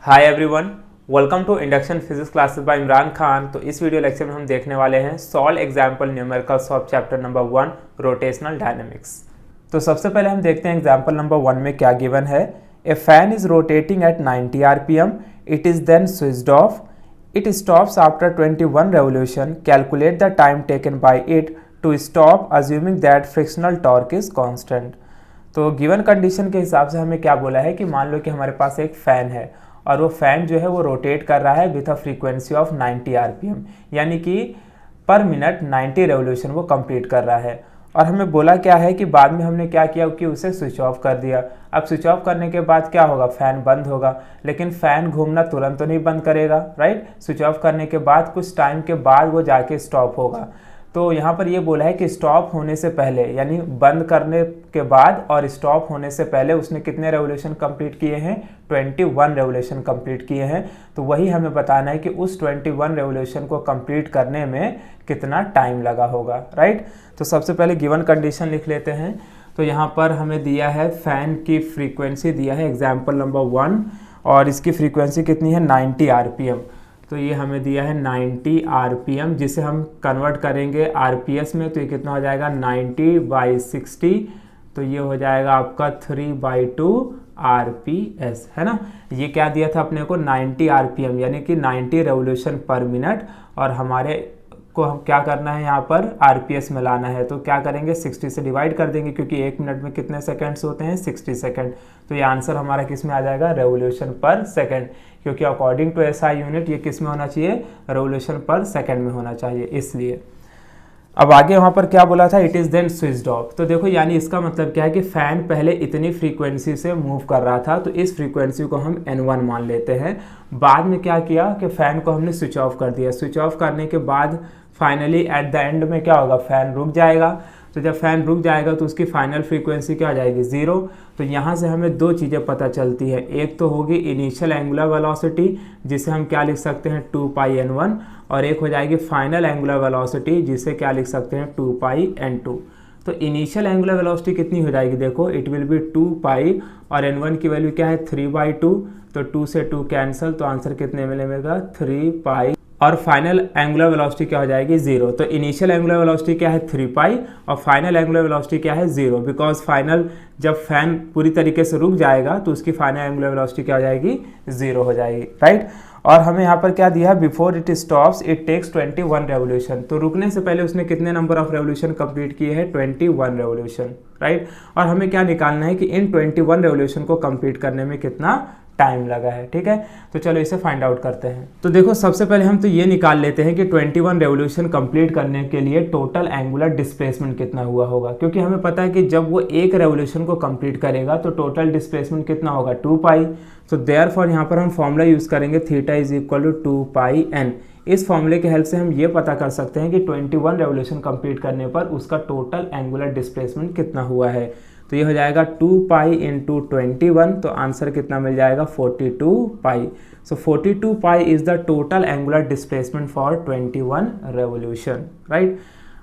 Hi everyone, welcome to induction physics classes by Imran Khan. तो इस video lecture में हम देखने वाले हैं solve example numericals of chapter number 1 rotational dynamics. तो सबसे पहले हम देखते हैं एग्जाम्पल नंबर 1 में क्या गिवन है। A fan is rotating at 90 rpm, it is then switched off, it stops after 21 revolution, calculate the time taken by it to stop assuming that frictional torque is constant. तो given condition के हिसाब से हमें क्या बोला है कि मान लो कि हमारे पास एक फ़ैन है और वो फ़ैन जो है वो रोटेट कर रहा है with a frequency of 90 rpm, यानी कि पर मिनट 90 रेवोल्यूशन वो कंप्लीट कर रहा है। और हमें बोला क्या है कि बाद में हमने क्या किया कि उसे स्विच ऑफ कर दिया। अब स्विच ऑफ करने के बाद क्या होगा, फ़ैन बंद होगा, लेकिन फ़ैन घूमना तुरंत तो नहीं बंद करेगा, राइट। स्विच ऑफ करने के बाद कुछ टाइम के बाद वो जाके स्टॉप होगा। तो यहाँ पर ये बोला है कि स्टॉप होने से पहले, यानी बंद करने के बाद और स्टॉप होने से पहले उसने कितने रेवोल्यूशन कंप्लीट किए हैं, 21 रेवोल्यूशन कंप्लीट किए हैं। तो वही हमें बताना है कि उस 21 रेवोल्यूशन को कंप्लीट करने में कितना टाइम लगा होगा, राइट। तो सबसे पहले गिवन कंडीशन लिख लेते हैं। तो यहाँ पर हमें दिया है फैन की फ्रीक्वेंसी दिया है एग्जाम्पल नंबर 1 और इसकी फ्रीक्वेंसी कितनी है 90 rpm। तो ये हमें दिया है 90 rpm, जिसे हम कन्वर्ट करेंगे rps में तो ये कितना हो जाएगा 90/60। तो ये हो जाएगा आपका 3/2 rps, है ना। ये क्या दिया था अपने को 90 rpm, यानी कि 90 रेवोल्यूशन पर मिनट, और हमारे को हम क्या करना है यहाँ पर rps में लाना है। तो क्या करेंगे 60 से डिवाइड कर देंगे, क्योंकि एक मिनट में कितने सेकंड्स होते हैं 60 सेकंड। तो ये आंसर हमारा किस में आ जाएगा, रेवोल्यूशन पर सेकंड, क्योंकि अकॉर्डिंग टू एसआई यूनिट ये किस में होना चाहिए, रेवोल्यूशन पर सेकंड में होना चाहिए, इसलिए। अब आगे वहाँ पर क्या बोला था, it is then switched off. तो देखो यानी इसका मतलब क्या है कि फ़ैन पहले इतनी फ्रीक्वेंसी से मूव कर रहा था, तो इस फ्रीक्वेंसी को हम n1 मान लेते हैं। बाद में क्या किया कि फ़ैन को हमने स्विच ऑफ कर दिया। स्विच ऑफ करने के बाद फाइनली एट द एंड में क्या होगा, फ़ैन रुक जाएगा। तो जब फ़ैन रुक जाएगा तो उसकी फाइनल फ्रीक्वेंसी क्या आ जाएगी, 0। तो यहाँ से हमें दो चीज़ें पता चलती है। एक तो होगी इनिशियल एंगुलर वेलोसिटी, जिसे हम क्या लिख सकते हैं 2πn1, और एक हो जाएगी फाइनल एंगुलर वेलोसिटी, जिसे क्या लिख सकते हैं 2πn2। तो इनिशियल एंगुलर वेलोसिटी कितनी हो जाएगी, देखो इट विल बी 2π, और n1 की वैल्यू क्या है 3/2। तो 2 से 2 कैंसिल, तो आंसर कितने में मिलेगा 3π, और फाइनल एंगुलर वेलोसिटी क्या हो जाएगी 0। तो इनिशियल एंगुलर वेलोसिटी क्या है 3π, और फाइनल एंगुलर वेलोसिटी क्या है 0, बिकॉज फाइनल जब फैन पूरी तरीके से रुक जाएगा तो उसकी फाइनल एंगुलर वेलोसिटी क्या हो जाएगी 0 हो जाएगी, राइट। और हमें यहाँ पर क्या दिया है, before it stops it takes 21 revolution. तो रुकने से पहले उसने कितने नंबर ऑफ रेवोल्यूशन कंप्लीट किए हैं, 21 रेवोल्यूशन, राइट। और हमें क्या निकालना है कि इन 21 रेवोल्यूशन को कंप्लीट करने में कितना टाइम लगा है, ठीक है। तो चलो इसे फाइंड आउट करते हैं। तो देखो सबसे पहले हम तो ये निकाल लेते हैं कि 21 रेवोल्यूशन कंप्लीट करने के लिए टोटल एंगुलर डिस्प्लेसमेंट कितना हुआ होगा, क्योंकि हमें पता है कि जब वो एक रेवोल्यूशन को कंप्लीट करेगा तो टोटल डिस्प्लेसमेंट कितना होगा 2π। तो देयरफॉर यहाँ पर हम फॉर्मूला यूज करेंगे theta is equal to 2πn। इस फॉर्मूले के हेल्प से हम ये पता कर सकते हैं कि 21 रेवोल्यूशन कंप्लीट करने पर उसका टोटल एंगुलर डिस्प्लेसमेंट कितना हुआ है। तो ये हो जाएगा 2π इंटू 21, तो आंसर कितना मिल जाएगा 42π। So 42π is the total angular displacement for 21 revolution, right.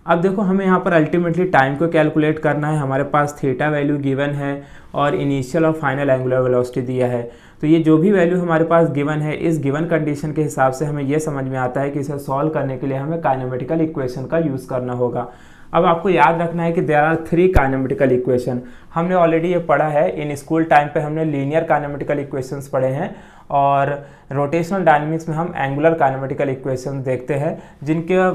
अब देखो हमें यहाँ पर अल्टीमेटली टाइम को कैलकुलेट करना है। हमारे पास थीटा वैल्यू गिवन है और इनिशियल और फाइनल एंगुलर वेलोसिटी दिया है। तो ये जो भी वैल्यू हमारे पास गिवन है, इस गिवन कंडीशन के हिसाब से हमें ये समझ में आता है कि इसे सॉल्व करने के लिए हमें काइनेमेटिकल इक्वेशन का यूज़ करना होगा। अब आपको याद रखना है कि देयर आर 3 काइनेमेटिकल इक्वेशन। हमने ऑलरेडी ये पढ़ा है, इन स्कूल टाइम पे हमने लीनियर काइनेमेटिकल इक्वेशंस पढ़े हैं, और रोटेशनल डायनेमिक्स में हम एंगुलर काइनेमेटिकल इक्वेशन देखते हैं, जिनके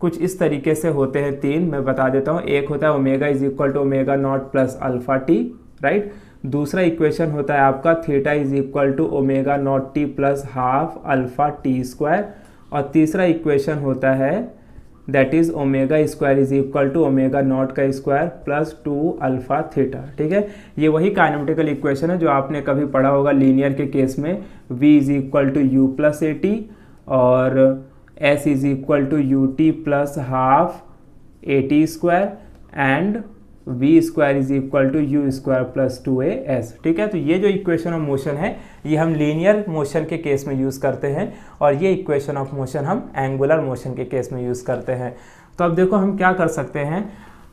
कुछ इस तरीके से होते हैं 3। मैं बता देता हूँ। एक होता है omega is equal to omega not plus alpha t, right. दूसरा इक्वेशन होता है आपका theta is equal to omega nought t plus half alpha t square, और तीसरा इक्वेशन होता है that is omega square is equal to omega not का square plus 2 alpha theta, ठीक है। ये वही काइनेमेटिकल इक्वेशन है जो आपने कभी पढ़ा होगा लीनियर के केस में, v is equal to u plus a t, और s is equal to u t plus half a t square, and v square is equal to u square plus 2as, ठीक है। तो ये जो equation of motion है ये हम linear motion के केस में यूज़ करते हैं, और ये इक्वेशन ऑफ मोशन हम एंगुलर मोशन के केस में यूज़ करते हैं। तो अब देखो हम क्या कर सकते हैं,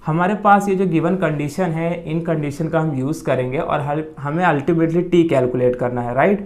हमारे पास ये जो गिवन कंडीशन है, इन कंडीशन का हम यूज़ करेंगे और हमें अल्टीमेटली टी कैलकुलेट करना है, राइट।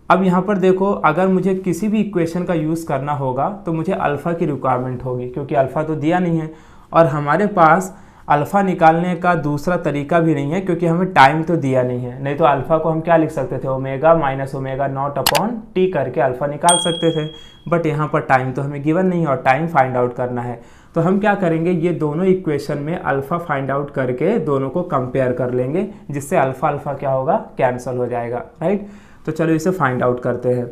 अब यहाँ पर देखो, अगर मुझे किसी भी इक्वेशन का यूज़ करना होगा तो मुझे अल्फ़ा की रिक्वायरमेंट होगी, क्योंकि अल्फ़ा तो दिया नहीं है और हमारे पास अल्फ़ा निकालने का दूसरा तरीका भी नहीं है, क्योंकि हमें टाइम तो दिया नहीं है। नहीं तो अल्फ़ा को हम क्या लिख सकते थे, omega minus omega nought upon T करके अल्फ़ा निकाल सकते थे, बट यहाँ पर टाइम तो हमें गिवन नहीं है और टाइम फाइंड आउट करना है। तो हम क्या करेंगे, ये दोनों इक्वेशन में अल्फ़ा फाइंड आउट करके दोनों को कंपेयर कर लेंगे, जिससे अल्फ़ा अल्फ़ा क्या होगा, कैंसिल हो जाएगा, राइट। तो चलो इसे फाइंड आउट करते हैं।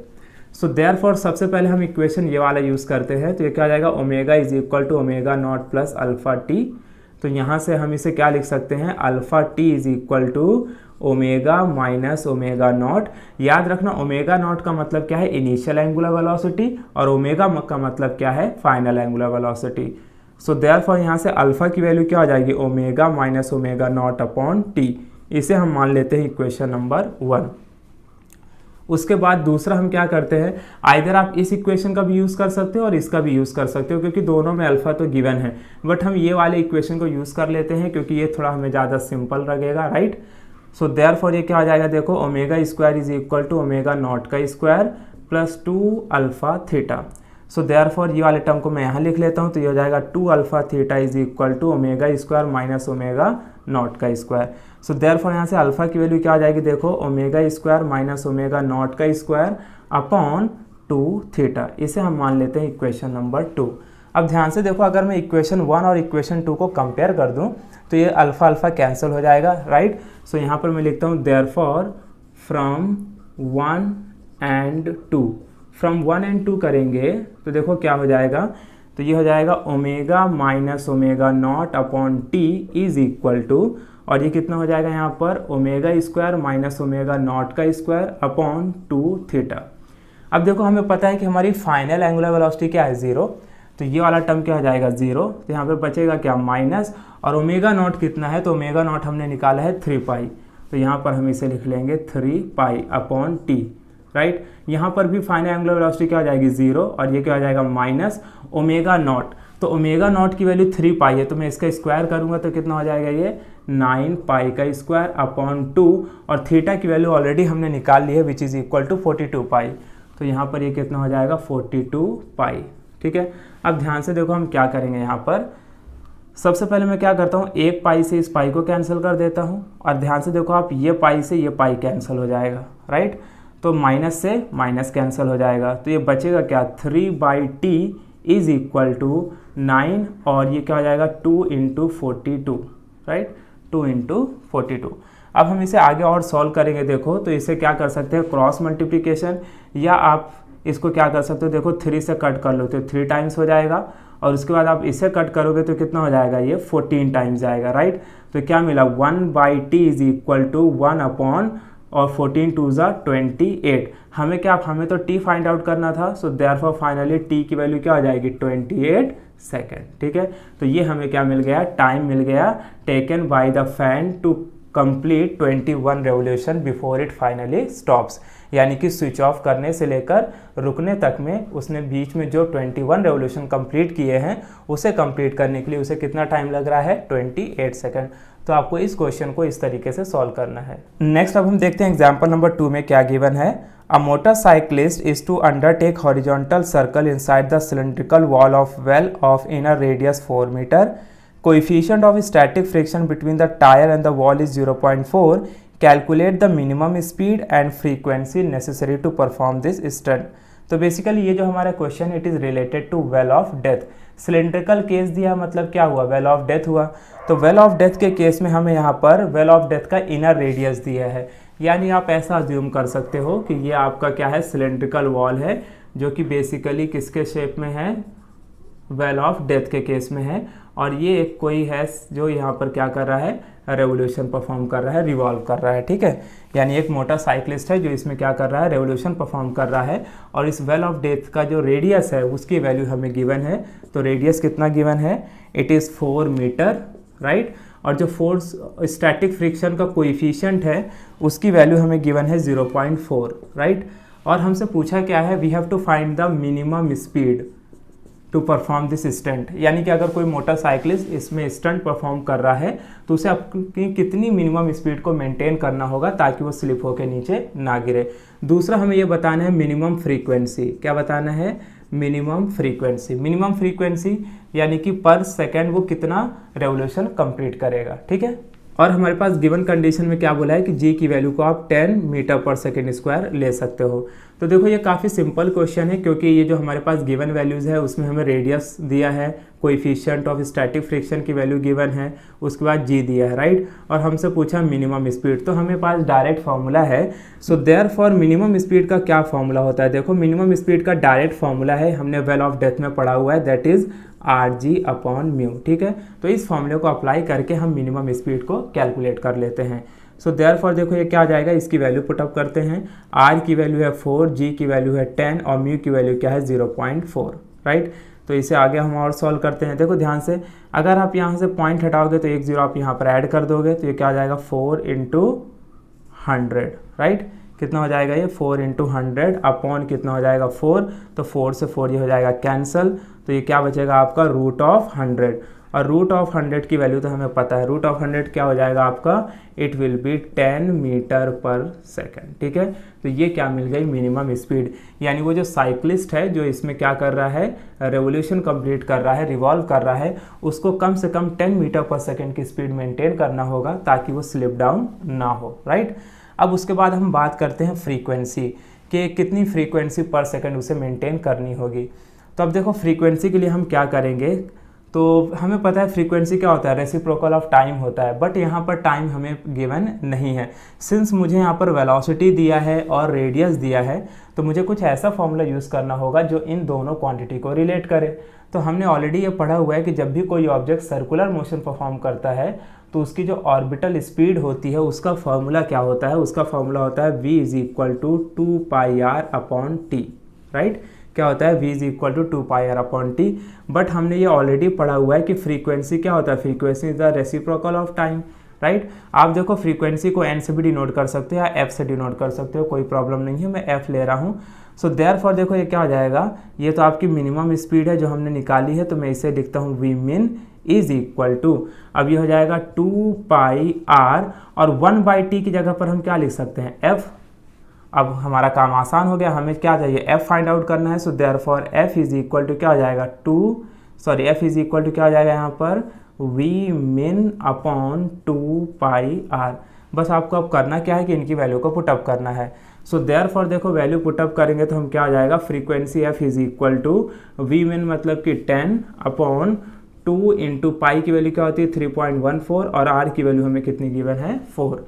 सो देयरफॉर सबसे पहले हम इक्वेशन ये वाला यूज़ करते हैं। तो ये क्या हो जाएगा, omega is equal to omega not plus alpha t. तो यहाँ से हम इसे क्या लिख सकते हैं, alpha t is equal to omega minus omega nought. याद रखना ओमेगा नॉट का मतलब क्या है, इनिशियल एंगुलर वेलोसिटी, और ओमेगा का मतलब क्या है, final angular velocity. So therefore यहाँ से अल्फ़ा की वैल्यू क्या हो जाएगी, omega minus omega nought upon t. इसे हम मान लेते हैं इक्वेशन नंबर 1। उसके बाद दूसरा हम क्या करते हैं, आइदर आप इस इक्वेशन का भी यूज़ कर सकते हो और इसका भी यूज़ कर सकते हो, क्योंकि दोनों में अल्फ़ा तो गिवन है, बट हम ये वाले इक्वेशन को यूज़ कर लेते हैं क्योंकि ये थोड़ा हमें ज़्यादा सिंपल लगेगा, राइट। सो देयरफॉर ये क्या हो जाएगा, देखो omega square is equal to omega not का square plus 2 alpha theta. So therefore ये वाले टर्म को मैं यहाँ लिख लेता हूँ। तो ये हो जाएगा 2 alpha theta is equal to omega square minus omega not का स्क्वायर। सो देयरफॉर यहाँ से अल्फ़ा की वैल्यू क्या आ जाएगी, देखो omega square minus omega not का स्क्वायर अपॉन 2 थीटा। इसे हम मान लेते हैं इक्वेशन नंबर 2। अब ध्यान से देखो, अगर मैं इक्वेशन 1 और इक्वेशन 2 को कंपेयर कर दूं तो ये अल्फ़ा अल्फ़ा कैंसिल हो जाएगा, राइट। सो यहाँ पर मैं लिखता हूँ therefore from 1 and 2, from 1 and 2 करेंगे तो देखो क्या हो जाएगा, तो ये हो जाएगा omega minus omega nought upon t is equal to, और ये कितना हो जाएगा यहाँ पर, omega square minus omega not का स्क्वायर अपॉन 2 थीटा। अब देखो हमें पता है कि हमारी फाइनल एंगुलर वेलोसिटी क्या है, 0। तो ये वाला टर्म क्या हो जाएगा, 0। तो यहाँ पर बचेगा क्या, माइनस, और ओमेगा नॉट कितना है, तो ओमेगा नॉट हमने निकाला है 3 पाई। तो यहाँ पर हम इसे लिख लेंगे 3 पाई अपॉन टी, राइट। यहाँ पर भी फाइनल एंगुलर वेलोसिटी क्या हो जाएगी, 0, और ये क्या हो जाएगा माइनस ओमेगा नॉट। तो ओमेगा नॉट की वैल्यू 3 पाई है, तो मैं इसका स्क्वायर करूंगा तो कितना हो जाएगा, ये 9 पाई का स्क्वायर अपॉन 2, और थीटा की वैल्यू ऑलरेडी हमने निकाल ली है विच इज़ इक्वल टू 42 पाई। तो यहाँ पर ये कितना हो जाएगा, 42 पाई, ठीक है। अब ध्यान से देखो हम क्या करेंगे, यहाँ पर सबसे पहले मैं क्या करता हूँ, 1 पाई से इस पाई को कैंसिल कर देता हूँ, और ध्यान से देखो आप ये पाई से ये पाई कैंसिल हो जाएगा, राइट। तो माइनस से माइनस कैंसिल हो जाएगा, तो ये बचेगा क्या, 3/t इज इक्वल टू 9, और ये क्या हो जाएगा 2 इंटू 42, राइट, 2 इंटू 42। अब हम इसे आगे और सॉल्व करेंगे। देखो तो इसे क्या कर सकते हैं, क्रॉस मल्टीप्लिकेशन, या आप इसको क्या कर सकते हो, देखो 3 से कट कर लो तो 3 टाइम्स हो जाएगा, और उसके बाद आप इसे कट करोगे तो कितना हो जाएगा, ये 14 टाइम्स जाएगा, राइट। तो क्या मिला, 1/t is equal to 1 upon, और 14 2 ज़ा 28। हमें क्या, हमें तो t फाइंड आउट करना था। सो देयरफॉर फाइनली t की वैल्यू क्या हो जाएगी, 28 सेकेंड, ठीक है। तो ये हमें क्या मिल गया, टाइम मिल गया taken by the fan to complete 21 revolution before it finally stops. यानी कि स्विच ऑफ करने से लेकर रुकने तक में उसने बीच में जो 21 रेवोल्यूशन कंप्लीट किए हैं, उसे कंप्लीट करने के लिए उसे कितना टाइम लग रहा है, 28 सेकेंड। तो आपको इस क्वेश्चन को इस तरीके से सॉल्व करना है। नेक्स्ट अब हम देखते हैं एग्जाम्पल नंबर 2 में क्या गिवन है। A motorcyclist is to undertake horizontal circle inside the cylindrical wall of well of inner radius 4 metre. Coefficient of static friction between the tyre and the wall is 0.4. Calculate the minimum speed and frequency necessary to perform this stunt. तो basically ये जो हमारा question है, it is related to well of death. Cylindrical case दिया, मतलब क्या हुआ, well of death हुआ। तो वेल ऑफ डेथ के केस में हमें यहाँ पर वेल ऑफ डेथ का इनर रेडियस दिया है, यानी आप ऐसा अज्यूम कर सकते हो कि ये आपका क्या है, सिलेंड्रिकल वॉल है, जो कि बेसिकली किसके शेप में है, वेल ऑफ डेथ के केस में है, और ये एक कोई है जो यहाँ पर क्या कर रहा है, रेवोल्यूशन परफॉर्म कर रहा है, रिवॉल्व कर रहा है, ठीक है। यानी एक मोटरसाइक्लिस्ट है जो इसमें क्या कर रहा है, रेवोल्यूशन परफॉर्म कर रहा है, और इस वेल ऑफ डेथ का जो रेडियस है उसकी वैल्यू हमें गिवन है। तो रेडियस कितना गिवन है, इट इज़ 4 मीटर, राइट। और जो फोर्स स्टैटिक फ्रिक्शन का कोएफिशिएंट है उसकी वैल्यू हमें गिवन है 0.4, राइट। और हमसे पूछा क्या है, we have to find the minimum speed. To perform this stunt, यानी कि अगर कोई मोटरसाइकिलिस्ट इसमें स्टंट परफॉर्म कर रहा है तो उसे अपनी कितनी मिनिमम स्पीड को मेंटेन करना होगा ताकि वो स्लिप होकर नीचे ना गिरे। दूसरा हमें ये बताना है मिनिमम फ्रीक्वेंसी। क्या बताना है? Minimum frequency. मिनिमम फ्रीक्वेंसी यानी कि पर सेकेंड वो कितना रेवोल्यूशन कंप्लीट करेगा, ठीक है। और हमारे पास गिवन कंडीशन में क्या बोला है कि जी की वैल्यू को आप 10 मीटर पर सेकेंड स्क्वायर ले सकते हो। तो देखो ये काफ़ी सिंपल क्वेश्चन है, क्योंकि ये जो हमारे पास गिवन वैल्यूज़ है उसमें हमें रेडियस दिया है, कोएफिशिएंट ऑफ स्टैटिक फ्रिक्शन की वैल्यू गिवन है, उसके बाद जी दिया है, राइट। और हमसे पूछा मिनिमम स्पीड, तो हमें पास डायरेक्ट फार्मूला है। सो देयरफॉर मिनिमम स्पीड का क्या फार्मूला होता है? देखो मिनिमम स्पीड का डायरेक्ट फार्मूला है, हमने वेल ऑफ डेथ में पढ़ा हुआ है, दैट इज Rg/μ, ठीक है। तो इस फॉर्मूले को अप्लाई करके हम मिनिमम स्पीड को कैलकुलेट कर लेते हैं। सो देयरफॉर देखो ये क्या आ जाएगा, इसकी वैल्यू पुटअप करते हैं। R की वैल्यू है 4, G की वैल्यू है 10 और μ की वैल्यू क्या है 0.4, राइट। तो इसे आगे हम और सॉल्व करते हैं। देखो ध्यान से, अगर आप यहाँ से पॉइंट हटाओगे तो एक जीरो आप यहाँ पर ऐड कर दोगे तो ये क्या आ जाएगा 4 × 100, राइट। कितना हो जाएगा ये 4 × 100 अपॉन कितना हो जाएगा 4, तो 4 से 4 ये हो जाएगा कैंसल, तो ये क्या बचेगा आपका √100। और √100 की वैल्यू तो हमें पता है, √100 क्या हो जाएगा आपका, इट विल बी 10 मीटर पर सेकेंड, ठीक है। तो ये क्या मिल गई मिनिमम स्पीड, यानी वो जो साइक्लिस्ट है जो इसमें क्या कर रहा है, रेवोल्यूशन कंप्लीट कर रहा है, रिवॉल्व कर रहा है, उसको कम से कम 10 मीटर पर सेकेंड की स्पीड मेंटेन करना होगा ताकि वो स्लिप डाउन ना हो, राइट। अब उसके बाद हम बात करते हैं फ्रीक्वेंसी, कि कितनी फ्रीक्वेंसी पर सेकेंड उसे मेंटेन करनी होगी। तो अब देखो फ्रीक्वेंसी के लिए हम क्या करेंगे, तो हमें पता है फ्रीक्वेंसी क्या होता है, रेसिप्रोकल ऑफ टाइम होता है, बट यहाँ पर टाइम हमें गिवन नहीं है। सिंस मुझे यहाँ पर वेलोसिटी दिया है और रेडियस दिया है, तो मुझे कुछ ऐसा फॉर्मूला यूज़ करना होगा जो इन दोनों क्वांटिटी को रिलेट करे। तो हमने ऑलरेडी ये पढ़ा हुआ है कि जब भी कोई ऑब्जेक्ट सर्कुलर मोशन परफॉर्म करता है तो उसकी जो ऑर्बिटल स्पीड होती है उसका फॉर्मूला क्या होता है, उसका फॉर्मूला होता है v = 2πr/t, राइट। क्या होता है v = 2πr/t। बट हमने ये ऑलरेडी पढ़ा हुआ है कि फ्रीक्वेंसी क्या होता है, frequency is the reciprocal of time, right. आप देखो फ्रीक्वेंसी को n से भी डिनोट कर सकते हो या f से डिनोट कर सकते हो, कोई प्रॉब्लम नहीं है, मैं f ले रहा हूँ। सो देयरफॉर देखो ये क्या हो जाएगा, ये तो आपकी मिनिमम स्पीड है जो हमने निकाली है, तो मैं इसे लिखता हूँ vmin = अब ये हो जाएगा 2πr और 1/t की जगह पर हम क्या लिख सकते हैं f। अब हमारा काम आसान हो गया, हमें क्या चाहिए f फाइंड आउट करना है। सो देयरफॉर f = क्या हो जाएगा f क्या हो जाएगा यहाँ पर vmin/2πr। बस आपको अब करना क्या है कि इनकी वैल्यू को पुटअप करना है। सो देयरफॉर देखो वैल्यू पुटअप करेंगे तो हम क्या आ जाएगा, फ्रीक्वेंसी f = vmin मतलब कि 10/2 × पाई की वैल्यू क्या होती है 3.14 और r की वैल्यू हमें कितनी गिवन है 4।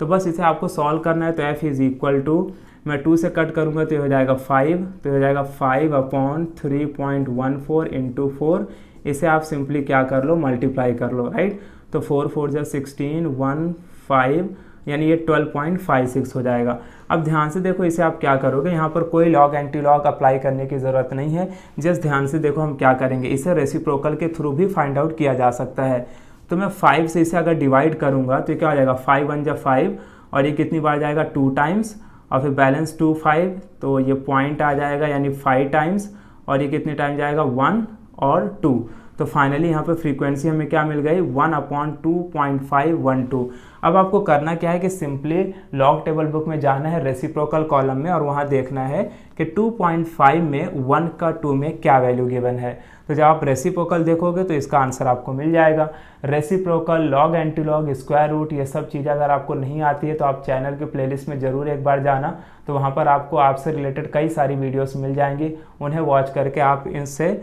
तो बस इसे आपको सॉल्व करना है। तो f = मैं 2 से कट करूँगा तो ये हो जाएगा 5, तो ये हो जाएगा 5/3.14 × 4। इसे आप सिंपली क्या कर लो, मल्टीप्लाई कर लो, राइट। तो 4 4 16 15 यानी ये 12.56 हो जाएगा। अब ध्यान से देखो इसे आप क्या करोगे, यहाँ पर कोई लॉग एंटी लॉग अप्लाई करने की ज़रूरत नहीं है, जस्ट ध्यान से देखो हम क्या करेंगे, इसे रेसिप्रोकल के थ्रू भी फाइंड आउट किया जा सकता है। तो मैं 5 से इसे अगर डिवाइड करूँगा तो क्या हो जाएगा 5 1 × 5 और ये कितनी बार जाएगा 2 टाइम्स और फिर बैलेंस 2 5, तो ये पॉइंट आ जाएगा यानी 5 टाइम्स और ये कितने टाइम जाएगा 1 और 2। तो फाइनली यहाँ पे फ्रीक्वेंसी हमें क्या मिल गई 1/2.512। अब आपको करना क्या है कि सिंपली लॉग टेबल बुक में जाना है रेसिप्रोकल कॉलम में और वहाँ देखना है कि 2.5 में 1 का 2 में क्या वैल्यू गिवन है। तो जब आप रेसिप्रोकल देखोगे तो इसका आंसर आपको मिल जाएगा। Reciprocal, log anti log, square root, ये सब चीज़ें अगर आपको नहीं आती है तो आप चैनल के प्लेलिस्ट में ज़रूर एक बार जाना, तो वहाँ पर आपको आपसे रिलेटेड कई सारी वीडियोस मिल जाएंगी। उन्हें वॉच करके आप इनसे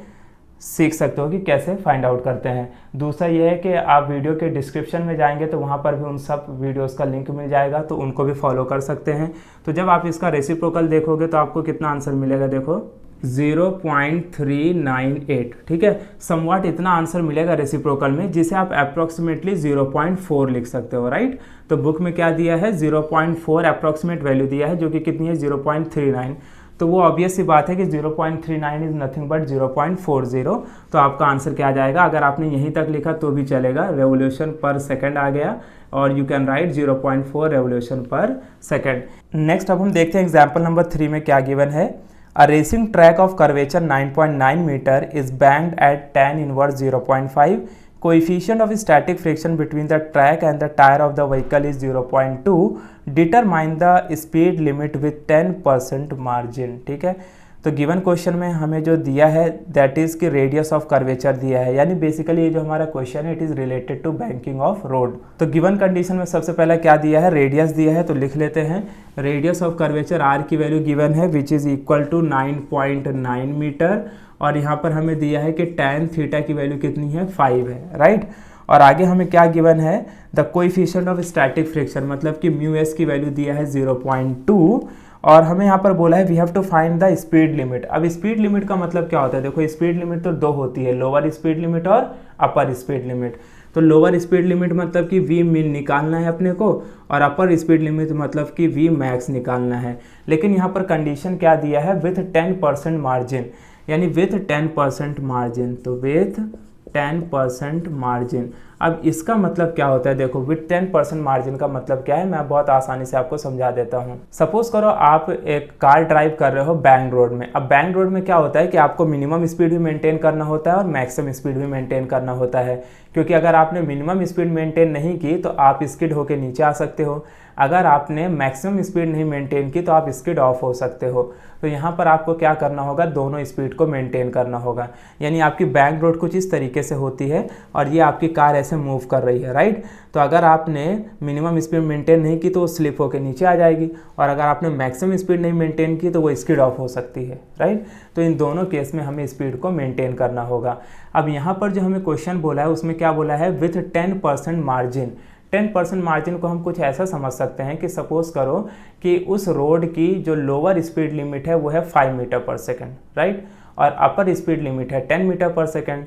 सीख सकते हो कि कैसे फाइंड आउट करते हैं। दूसरा ये है कि आप वीडियो के डिस्क्रिप्शन में जाएंगे तो वहाँ पर भी उन सब वीडियोस का लिंक मिल जाएगा, तो उनको भी फॉलो कर सकते हैं। तो जब आप इसका रेसिप्रोकल देखोगे तो आपको कितना आंसर मिलेगा, देखो 0.398, ठीक है। समवाट इतना आंसर मिलेगा रेसिप्रोकल में, जिसे आप अप्रॉक्सीमेटली 0.4 लिख सकते हो, राइट। तो बुक में क्या दिया है 0.4 अप्रॉक्सीमेट वैल्यू दिया है, जो कि कितनी है 0.39। तो वो ऑब्वियस सी बात है कि 0.39 इज नथिंग बट 0.40। तो आपका आंसर क्या आ जाएगा, अगर आपने यहीं तक लिखा तो भी चलेगा, रेवोल्यूशन पर सेकंड आ गया और यू कैन राइट 0.4 रेवोल्यूशन पर सेकंड। नेक्स्ट अब हम देखते हैं एग्जाम्पल नंबर 3 में क्या गिवन है। A racing track of curvature 9.9 meter is banked at tan inverse 0.5. Coefficient of static friction between the track and the tire of the vehicle is 0.2. Determine the speed limit with 10% margin। ठीक है, तो given question में हमें जो दिया है that is कि radius of curvature दिया है, यानी बेसिकली ये जो हमारा क्वेश्चन है it is related to banking of road. तो गिवन कंडीशन में सबसे पहला क्या दिया है, रेडियस दिया है, तो लिख लेते हैं रेडियस ऑफ कर्वेचर आर की वैल्यू गिवन है which is equal to 9.9 metre, और यहाँ पर हमें दिया है कि tan थीटा की वैल्यू कितनी है 5 है, राइट। और आगे हमें क्या गिवन है, the coefficient of static friction मतलब कि म्यू एस की वैल्यू दिया है 0.2, और हमें यहाँ पर बोला है we have to find the speed limit. अब स्पीड लिमिट का मतलब क्या होता है, देखो स्पीड लिमिट तो दो होती है, लोअर स्पीड लिमिट और अपर स्पीड लिमिट। तो लोअर स्पीड लिमिट मतलब कि वी मिन निकालना है अपने को, और अपर स्पीड लिमिट मतलब कि वी मैक्स निकालना है। लेकिन यहाँ पर कंडीशन क्या दिया है, विथ 10% मार्जिन, यानी विथ 10% मार्जिन, तो विथ 10% मार्जिन। अब इसका मतलब क्या होता है, देखो विथ 10% मार्जिन का मतलब क्या है, मैं बहुत आसानी से आपको समझा देता हूँ। सपोज करो आप एक कार ड्राइव कर रहे हो बैंक रोड में। अब बैंक रोड में क्या होता है कि आपको मिनिमम स्पीड भी मेंटेन करना होता है और मैक्सिमम स्पीड भी मेंटेन करना होता है, क्योंकि अगर आपने मिनिमम स्पीड मेंटेन नहीं की तो आप स्किड होकर नीचे आ सकते हो, अगर आपने मैक्सिमम स्पीड नहीं मेंटेन की तो आप स्किड ऑफ हो सकते हो। तो यहाँ पर आपको क्या करना होगा, दोनों स्पीड को मेंटेन करना होगा, यानी आपकी बैंक रोड कुछ इस तरीके से होती है और ये आपकी कार ऐसे मूव कर रही है, राइट। तो अगर आपने मिनिमम स्पीड मेंटेन नहीं की तो वो स्लिप होकर नीचे आ जाएगी, और अगर आपने मैक्सिमम स्पीड नहीं मेंटेन की तो वो स्किड ऑफ हो सकती है, राइट। तो इन दोनों केस में हमें स्पीड को मेंटेन करना होगा। अब यहाँ पर जो हमें क्वेश्चन बोला है उसमें क्या बोला है, विथ 10% मार्जिन। 10% मार्जिन को हम कुछ ऐसा समझ सकते हैं कि सपोज करो कि उस रोड की जो लोअर स्पीड लिमिट है वो है 5 मीटर पर सेकेंड, राइट, और अपर स्पीड लिमिट है 10 मीटर पर सेकेंड।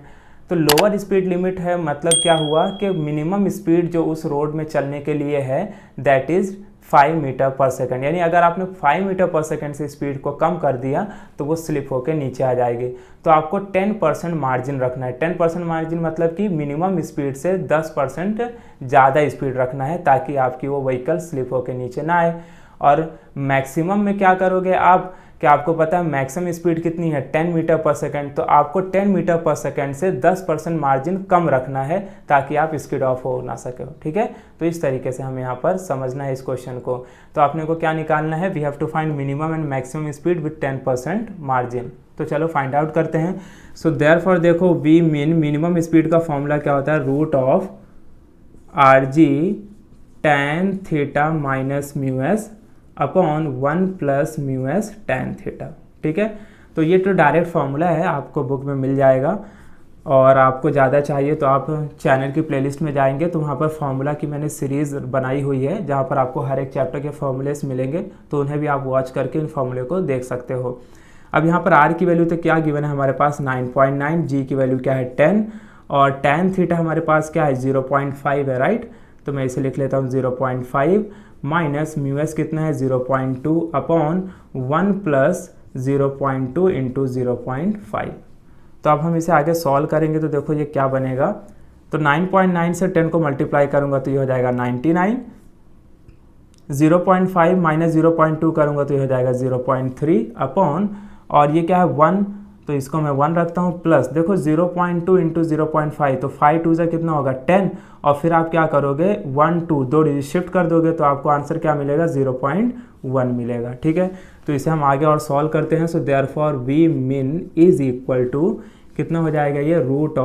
तो लोअर स्पीड लिमिट है मतलब क्या हुआ कि मिनिमम स्पीड जो उस रोड में चलने के लिए है दैट इज़ 5 मीटर पर सेकेंड, यानी अगर आपने 5 मीटर पर सेकेंड से स्पीड को कम कर दिया तो वो स्लिप होकर नीचे आ जाएगी। तो आपको 10% मार्जिन रखना है। 10% मार्जिन मतलब कि मिनिमम स्पीड से 10% ज़्यादा स्पीड रखना है ताकि आपकी वो व्हीकल स्लिप होकर नीचे ना आए। और मैक्सिमम में क्या करोगे आप, क्या आपको पता है मैक्सिमम स्पीड कितनी है 10 मीटर पर सेकेंड, तो आपको 10 मीटर पर सेकेंड से 10% मार्जिन कम रखना है ताकि आप स्किड ऑफ हो ना सके, ठीक है। तो इस तरीके से हमें यहाँ पर समझना है इस क्वेश्चन को। तो आपने को क्या निकालना है, we have to find minimum and maximum speed with 10% margin. तो चलो फाइंड आउट करते हैं। सो देयरफॉर देखो वी मिनिमम स्पीड का फॉर्मूला क्या होता है, root of RG tan theta minus mu s upon 1 plus mu s tan theta, ठीक है। तो ये तो डायरेक्ट फार्मूला है, आपको बुक में मिल जाएगा, और आपको ज़्यादा चाहिए तो आप चैनल की प्लेलिस्ट में जाएंगे तो वहाँ पर फार्मूला की मैंने सीरीज़ बनाई हुई है जहाँ पर आपको हर एक चैप्टर के फार्मूलेस मिलेंगे, तो उन्हें भी आप वॉच करके इन फार्मूले को देख सकते हो। अब यहाँ पर आर की वैल्यू तो क्या गिवन है हमारे पास 9.9, जी की वैल्यू क्या है 10, और tan थीटा हमारे पास क्या है 0.5 है, राइट। तो मैं इसे लिख लेता हूँ 0.5 माइनस म्यू एस कितना है 0.2 अपॉन 1 प्लस 0.2 इंटू 0.5। तो अब हम इसे आगे सॉल्व करेंगे तो देखो ये क्या बनेगा, तो 9.9 से 10 को मल्टीप्लाई करूंगा तो ये हो जाएगा 99, 0.5 माइनस 0.2 करूंगा तो ये हो जाएगा 0.3 अपॉन, और ये क्या है 1, तो इसको मैं 1 रखता हूँ, प्लस देखो 0.2 इंटू 0.5, तो 5 2 से कितना होगा 10, और फिर आप क्या करोगे 1 2 दो डिजिट शिफ्ट कर दोगे तो आपको आंसर क्या मिलेगा 0.1 मिलेगा, ठीक है। तो इसे हम आगे और सॉल्व करते हैं। So therefore we min is equal to कितना हो जाएगा ये रूट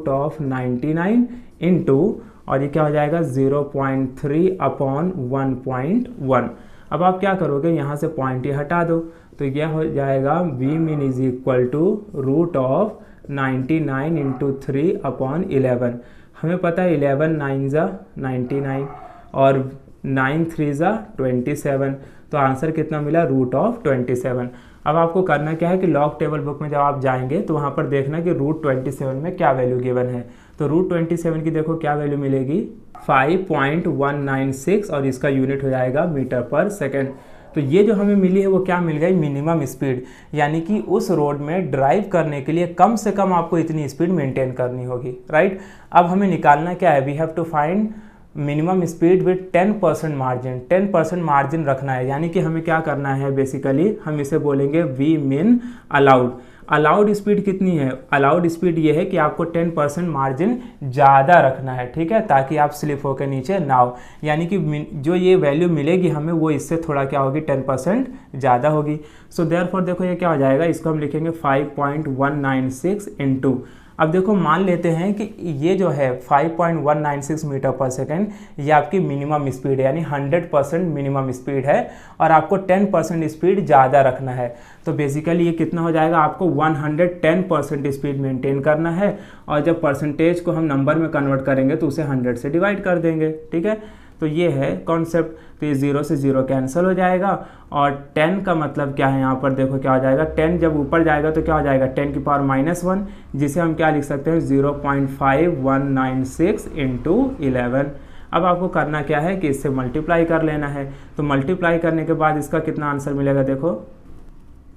ऑफ 99 इंटू, और ये क्या हो जाएगा 0.3 अपॉन 1.1। अब आप क्या करोगे, यहाँ से पॉइंट ही हटा दो, तो यह हो जाएगा v min is equal to root of 99 into 3 upon 11। हमें पता है 11 9 ज़ा 99 और 9 3 ज़ा 27, तो आंसर कितना मिला रूट ऑफ 27। अब आपको करना क्या है कि लॉग टेबल बुक में जब आप जाएंगे तो वहाँ पर देखना कि रूट 27 में क्या वैल्यू गिवन है। तो रूट 27 की देखो क्या वैल्यू मिलेगी 5.196, और इसका यूनिट हो जाएगा मीटर पर सेकेंड। तो ये जो हमें मिली है वो क्या मिल गई, मिनिमम स्पीड, यानी कि उस रोड में ड्राइव करने के लिए कम से कम आपको इतनी स्पीड मेंटेन करनी होगी, राइट। अब हमें निकालना क्या है, we have to find minimum speed with 10% margin, 10% margin रखना है। यानी कि हमें क्या करना है, बेसिकली हम इसे बोलेंगे वी मिन अलाउड। अलाउड स्पीड कितनी है, अलाउड स्पीड ये है कि आपको 10% मार्जिन ज़्यादा रखना है, ठीक है, ताकि आप स्लिप होकर नीचे ना हो। यानी कि जो ये वैल्यू मिलेगी हमें वो इससे थोड़ा क्या होगी, 10% ज़्यादा होगी। सो देयरफॉर देखो ये क्या हो जाएगा, इसको हम लिखेंगे 5.196 इंटू, अब देखो मान लेते हैं कि ये जो है 5.196 मीटर पर सेकेंड ये आपकी मिनिमम स्पीड है, यानी 100% मिनिमम स्पीड है और आपको 10% स्पीड ज़्यादा रखना है। तो बेसिकली ये कितना हो जाएगा, आपको 110% स्पीड मेंटेन करना है और जब परसेंटेज को हम नंबर में कन्वर्ट करेंगे तो उसे 100 से डिवाइड कर देंगे, ठीक है। तो ये है कॉन्सेप्ट। तो ये 0 से 0 कैंसिल हो जाएगा और 10 का मतलब क्या है, यहाँ पर देखो क्या हो जाएगा, 10 जब ऊपर जाएगा तो क्या हो जाएगा 10 की पावर -1, जिसे हम क्या लिख सकते हैं 0.5196 इंटू 11। अब आपको करना क्या है कि इससे मल्टीप्लाई कर लेना है। तो मल्टीप्लाई करने के बाद इसका कितना आंसर मिलेगा, देखो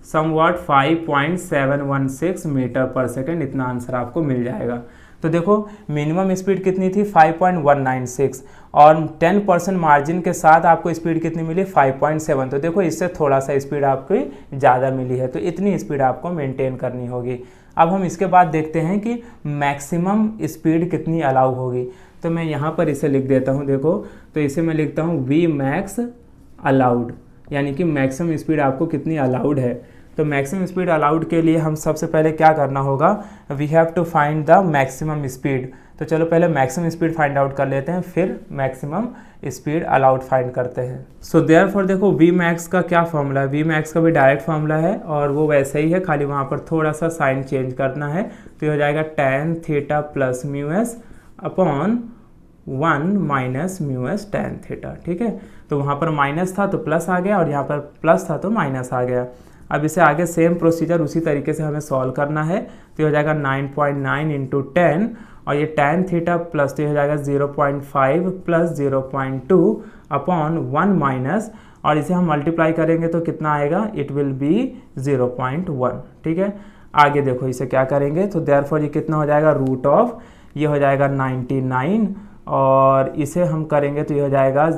समवॉट 5.716 मीटर पर सेकेंड, इतना आंसर आपको मिल जाएगा। तो देखो मिनिमम स्पीड कितनी थी 5.196 और 10% मार्जिन के साथ आपको स्पीड कितनी मिली 5.7। तो देखो इससे थोड़ा सा स्पीड आपको ज़्यादा मिली है, तो इतनी स्पीड आपको मेंटेन करनी होगी। अब हम इसके बाद देखते हैं कि मैक्सिमम स्पीड कितनी अलाउ होगी। तो मैं यहाँ पर इसे लिख देता हूँ, देखो तो इसे मैं लिखता हूँ वी मैक्स अलाउड, यानी कि मैक्सिमम स्पीड आपको कितनी अलाउड है। तो मैक्सिमम स्पीड अलाउड के लिए हम सबसे पहले क्या करना होगा, we have to find the maximum speed. तो चलो पहले मैक्सिमम स्पीड फाइंड आउट कर लेते हैं, फिर मैक्सिमम स्पीड अलाउड फाइंड करते हैं। सो देयरफॉर देखो वी मैक्स का क्या फॉर्मूला है, वी मैक्स का भी डायरेक्ट फॉर्मूला है और वो वैसे ही है, खाली वहाँ पर थोड़ा सा साइन चेंज करना है। तो ये हो जाएगा tan theta plus mu s upon 1 minus mu s tan theta, ठीक है। तो वहाँ पर माइनस था तो प्लस आ गया और यहाँ पर प्लस था तो माइनस आ गया। अब इसे आगे सेम प्रोसीजर उसी तरीके से हमें सॉल्व करना है। तो ये हो जाएगा 9.9 इंटू 10 और ये tan थीटा प्लस तो ये हो जाएगा 0.5 प्लस 0.2 अपॉन 1 माइनस, और इसे हम मल्टीप्लाई करेंगे तो कितना आएगा, इट विल बी 0.1, ठीक है। आगे देखो इसे क्या करेंगे, तो देयरफॉर ये कितना हो जाएगा रूट ऑफ, ये हो जाएगा 99 और इसे हम करेंगे तो ये हो जाएगा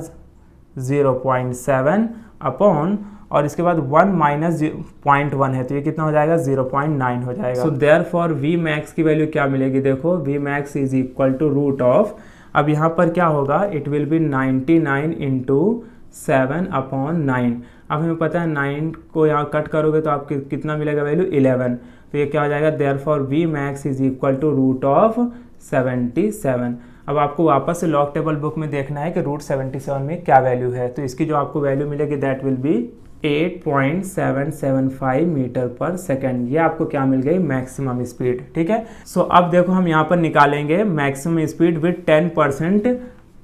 0.7 अपॉन, और इसके बाद 1 माइनस 0.1 है तो ये कितना हो जाएगा 0.9 हो जाएगा। सो देयरफॉर वी मैक्स की वैल्यू क्या मिलेगी, देखो v max is equal to root of, अब यहाँ पर क्या होगा, it will be 99 into 7 upon 9। अब हमें पता है 9 को यहाँ कट करोगे तो आपको कितना मिलेगा वैल्यू 11। तो ये क्या हो जाएगा, therefore v max is equal to root of 77। अब आपको वापस से लॉग टेबल बुक में देखना है कि रूट 77 में क्या वैल्यू है। तो इसकी जो आपको वैल्यू मिलेगी दैट विल बी 8.775 मीटर पर सेकेंड। ये आपको क्या मिल गई, मैक्सिमम स्पीड, ठीक है। सो अब देखो हम यहाँ पर निकालेंगे मैक्सिमम स्पीड विद 10%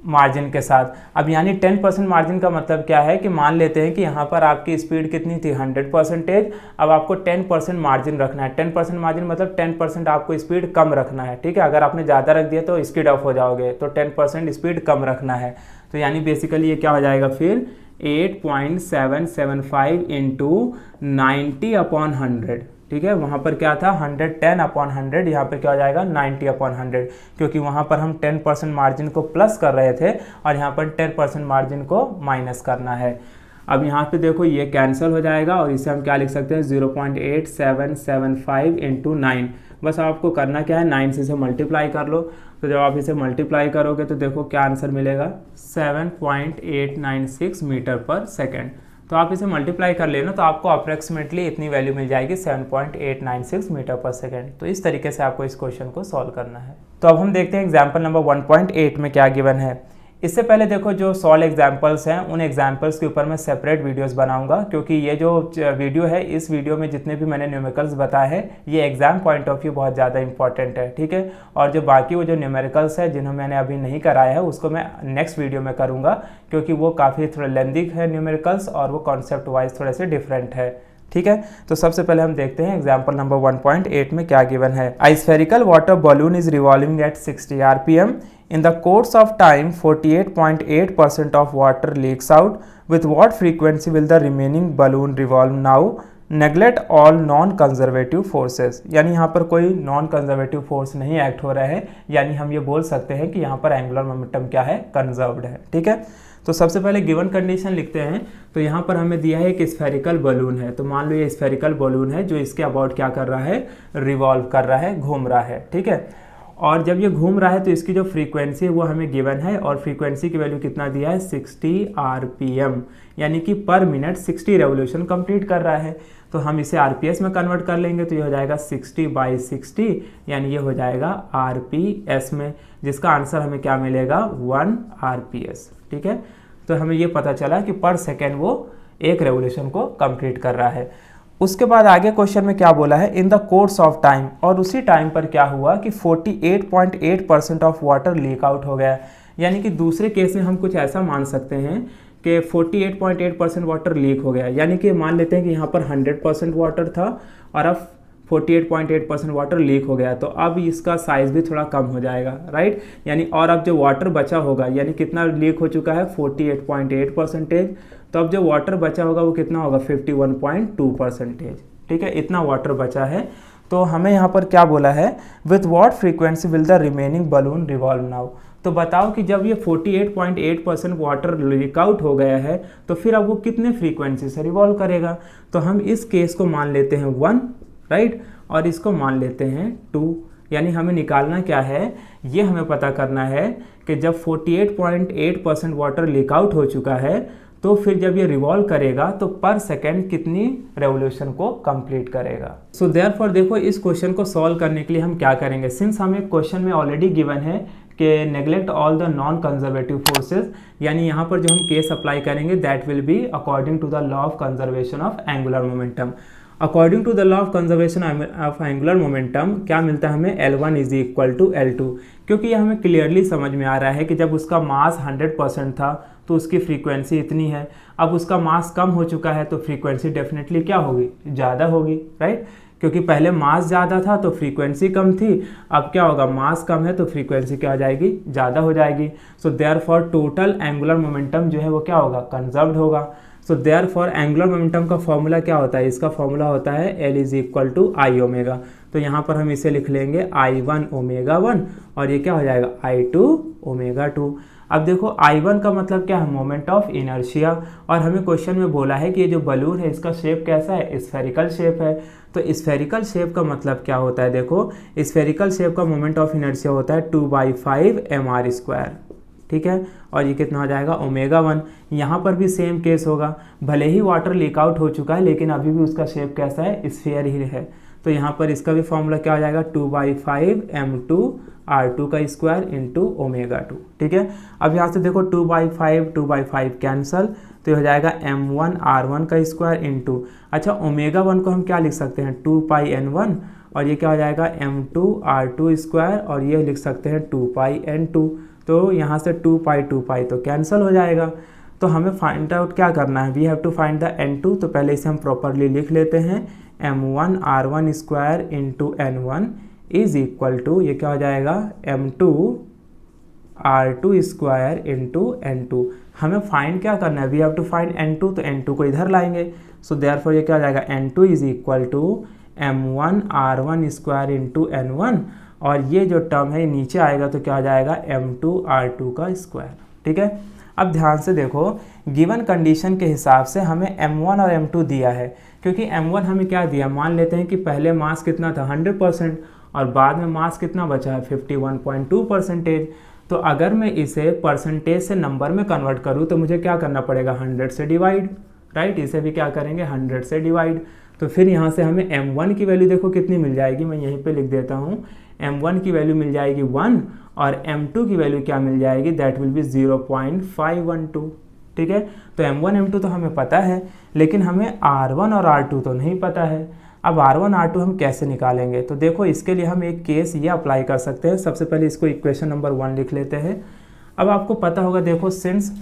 मार्जिन के साथ। अब यानी 10% मार्जिन का मतलब क्या है कि मान लेते हैं कि यहाँ पर आपकी स्पीड कितनी थी 100%, अब आपको 10% मार्जिन रखना है। 10% मार्जिन मतलब 10% आपको स्पीड कम रखना है, ठीक है। अगर आपने ज़्यादा रख दिया तो स्पीड ऑफ हो जाओगे, तो 10% स्पीड कम रखना है। तो यानी बेसिकली ये क्या हो जाएगा फिर 8.775 इंटू 90 अपॉन 100, ठीक है। वहाँ पर क्या था 110 अपॉन 100, यहाँ पर क्या हो जाएगा 90 अपॉन 100, क्योंकि वहाँ पर हम 10% मार्जिन को प्लस कर रहे थे और यहाँ पर 10% मार्जिन को माइनस करना है। अब यहाँ पे देखो ये कैंसिल हो जाएगा और इसे हम क्या लिख सकते हैं 0.8775 इंटू 9। बस आपको करना क्या है 9 से इसे मल्टीप्लाई कर लो। तो जब आप इसे मल्टीप्लाई करोगे तो देखो क्या आंसर मिलेगा 7.896 मीटर पर सेकेंड। तो आप इसे मल्टीप्लाई कर लेना तो आपको अप्रॉक्सीमेटली इतनी वैल्यू मिल जाएगी 7.896 मीटर पर सेकेंड। तो इस तरीके से आपको इस क्वेश्चन को सॉल्व करना है। तो अब हम देखते हैं एग्जाम्पल नंबर 1.8 में क्या गिवन है। इससे पहले देखो जो सॉल्व एग्जाम्पल्स हैं उन एग्जाम्पल्स के ऊपर मैं सेपरेट वीडियोस बनाऊंगा, क्योंकि ये जो वीडियो है इस वीडियो में जितने भी मैंने न्यूमेरिकल्स बताए हैं ये एग्जाम पॉइंट ऑफ व्यू बहुत ज़्यादा इंपॉर्टेंट है, ठीक है। और जो बाकी वो जो न्यूमेरिकल्स है जिन्होंने मैंने अभी नहीं कराया है उसको मैं नेक्स्ट वीडियो में करूँगा, क्योंकि वो काफ़ी थोड़ा लेंदी है न्यूमेरिकल्स और वो कॉन्सेप्ट वाइज थोड़े से डिफरेंट है, ठीक है। तो सबसे पहले हम देखते हैं एग्जाम्पल नंबर 1.8 में क्या गिवन है। A spherical water balloon is revolving at 60 rpm. In the course of time, 48.8% of water leaks out. With what frequency will the remaining balloon revolve now? Neglect all non conservative forces, यानी यहाँ पर कोई non conservative force नहीं act हो रहा है, यानी हम ये बोल सकते हैं कि यहाँ पर एंगुलर मोमेंटम क्या है, कंजर्व्ड है। ठीक है, तो सबसे पहले गिवन कंडीशन लिखते हैं। तो यहाँ पर हमें दिया है कि स्फेरिकल बलून है, तो मान लो ये स्फेरिकल बलून है जो इसके अबाउट क्या कर रहा है, रिवॉल्व कर रहा है, घूम रहा है। ठीक है, और जब ये घूम रहा है तो इसकी जो फ्रीक्वेंसी है वो हमें गिवन है, और फ्रीक्वेंसी की वैल्यू कितना दिया है, 60 RPM, यानी कि पर मिनट 60 रेवोल्यूशन कंप्लीट कर रहा है। तो हम इसे RPS में कन्वर्ट कर लेंगे, तो ये हो जाएगा 60/60, यानी ये हो जाएगा RPS में, जिसका आंसर हमें क्या मिलेगा, 1 RPS। ठीक है, तो हमें ये पता चला कि पर सेकेंड वो एक रेवोल्यूशन को कंप्लीट कर रहा है। उसके बाद आगे क्वेश्चन में क्या बोला है, in the course of time, और उसी टाइम पर क्या हुआ कि 48.8% ऑफ वाटर लीक आउट हो गया। यानी कि दूसरे केस में हम कुछ ऐसा मान सकते हैं कि 48.8% वाटर लीक हो गया, यानी कि मान लेते हैं कि यहाँ पर 100% वाटर था और अब 48.8% वाटर लीक हो गया, तो अब इसका साइज भी थोड़ा कम हो जाएगा, राइट। यानी और अब जो वाटर बचा होगा, यानी कितना लीक हो चुका है, 48.8%, तो अब जो वाटर बचा होगा वो कितना होगा, 51.2%। ठीक है, इतना वाटर बचा है। तो हमें यहाँ पर क्या बोला है, with what frequency will the remaining balloon revolve now. तो बताओ कि जब ये 48.8% वाटर लीक आउट हो गया है तो फिर अब वो कितने फ्रीक्वेंसी से रिवॉल्व करेगा। तो हम इस केस को मान लेते हैं 1, राइट, और इसको मान लेते हैं 2। यानी हमें निकालना क्या है, ये हमें पता करना है कि जब 48.8% वाटर लीक आउट हो चुका है तो फिर जब ये रिवॉल्व करेगा तो पर सेकेंड कितनी रेवोल्यूशन को कंप्लीट करेगा। सो देयरफॉर देखो इस क्वेश्चन को सॉल्व करने के लिए हम क्या करेंगे, सिंस हमें क्वेश्चन में ऑलरेडी गिवन है कि neglect all the non conservative forces, यानी यहाँ पर जो हम केस अप्लाई करेंगे that will be according to the law of conservation of angular momentum. According to the law of conservation of angular momentum क्या मिलता है हमें, L1 is equal to L2, क्योंकि ये हमें क्लियरली समझ में आ रहा है कि जब उसका मास 100% था तो उसकी फ्रीक्वेंसी इतनी है, अब उसका मास कम हो चुका है तो फ्रीक्वेंसी डेफिनेटली क्या होगी, ज़्यादा होगी, राइट। क्योंकि पहले मास ज़्यादा था तो फ्रीक्वेंसी कम थी, अब क्या होगा, मास कम है तो फ्रीक्वेंसी क्या हो जाएगी, ज़्यादा हो जाएगी। So therefore total angular momentum जो है वो क्या होगा, कंजर्व्ड होगा। सो देयरफॉर एंगुलर मोमेंटम का फॉर्मूला क्या होता है, इसका फॉर्मूला होता है L is equal to I omega. तो यहाँ पर हम इसे लिख लेंगे I1 ओमेगा 1 और ये क्या हो जाएगा I2 ओमेगा 2। अब देखो I1 का मतलब क्या है, मोमेंट ऑफ इनर्शिया, और हमें क्वेश्चन में बोला है कि ये जो बलून है इसका शेप कैसा है, स्फेरिकल शेप है। तो स्फेरिकल शेप का मतलब क्या होता है, देखो स्फेरिकल शेप का मोमेंट ऑफ इनर्शिया होता है 2/5 mr²। ठीक है, और ये कितना हो जाएगा, ओमेगा 1। यहाँ पर भी सेम केस होगा, भले ही वाटर लीक आउट हो चुका है लेकिन अभी भी उसका शेप कैसा है, स्फीयर ही है। तो यहाँ पर इसका भी फॉर्मूला क्या हो जाएगा, 2/5 m2r2 का स्क्वायर इंटू ओमेगा 2। ठीक है, अब यहाँ से देखो 2/5 कैंसल, तो ये हो जाएगा m1r1 का स्क्वायर इंटू, अच्छा ओमेगा 1 को हम क्या लिख सकते हैं, 2πn1, और ये क्या हो जाएगा m2r2 स्क्वायर, और ये लिख सकते हैं 2πn2। तो यहाँ से 2π तो कैंसिल हो जाएगा। तो हमें फाइंड आउट क्या करना है, we have to find the n2। तो पहले इसे हम प्रॉपरली लिख लेते हैं, m1r1 square into n1 is equal to, ये क्या हो जाएगा, m2r2 स्क्वायर इंटू n2। हमें फाइंड क्या करना है, we have to find n2, तो n2 को इधर लाएंगे। सो देयरफॉर ये क्या हो जाएगा, n2 is equal to m1r1 square into n1, और ये जो टर्म है ये नीचे आएगा तो क्या हो जाएगा, m2r2 का स्क्वायर। ठीक है, अब ध्यान से देखो गिवन कंडीशन के हिसाब से हमें m1 और m2 दिया है, क्योंकि m1 हमें क्या दिया, मान लेते हैं कि पहले मास कितना था 100% और बाद में मास कितना बचा है 51.2%। तो अगर मैं इसे परसेंटेज से नंबर में कन्वर्ट करूँ तो मुझे क्या करना पड़ेगा, 100 से डिवाइड, राइट। इसे भी क्या करेंगे, 100 से डिवाइड। तो फिर यहाँ से हमें m1 की वैल्यू देखो कितनी मिल जाएगी, मैं यहीं पे लिख देता हूँ, m1 की वैल्यू मिल जाएगी 1 और m2 की वैल्यू क्या मिल जाएगी, दैट विल बी 0.512। ठीक है, तो m1 m2 तो हमें पता है लेकिन हमें r1 और r2 तो नहीं पता है। अब r1 r2 हम कैसे निकालेंगे, तो देखो इसके लिए हम एक केस ये अप्लाई कर सकते हैं। सबसे पहले इसको इक्वेशन नंबर 1 लिख लेते हैं। अब आपको पता होगा, देखो सिंस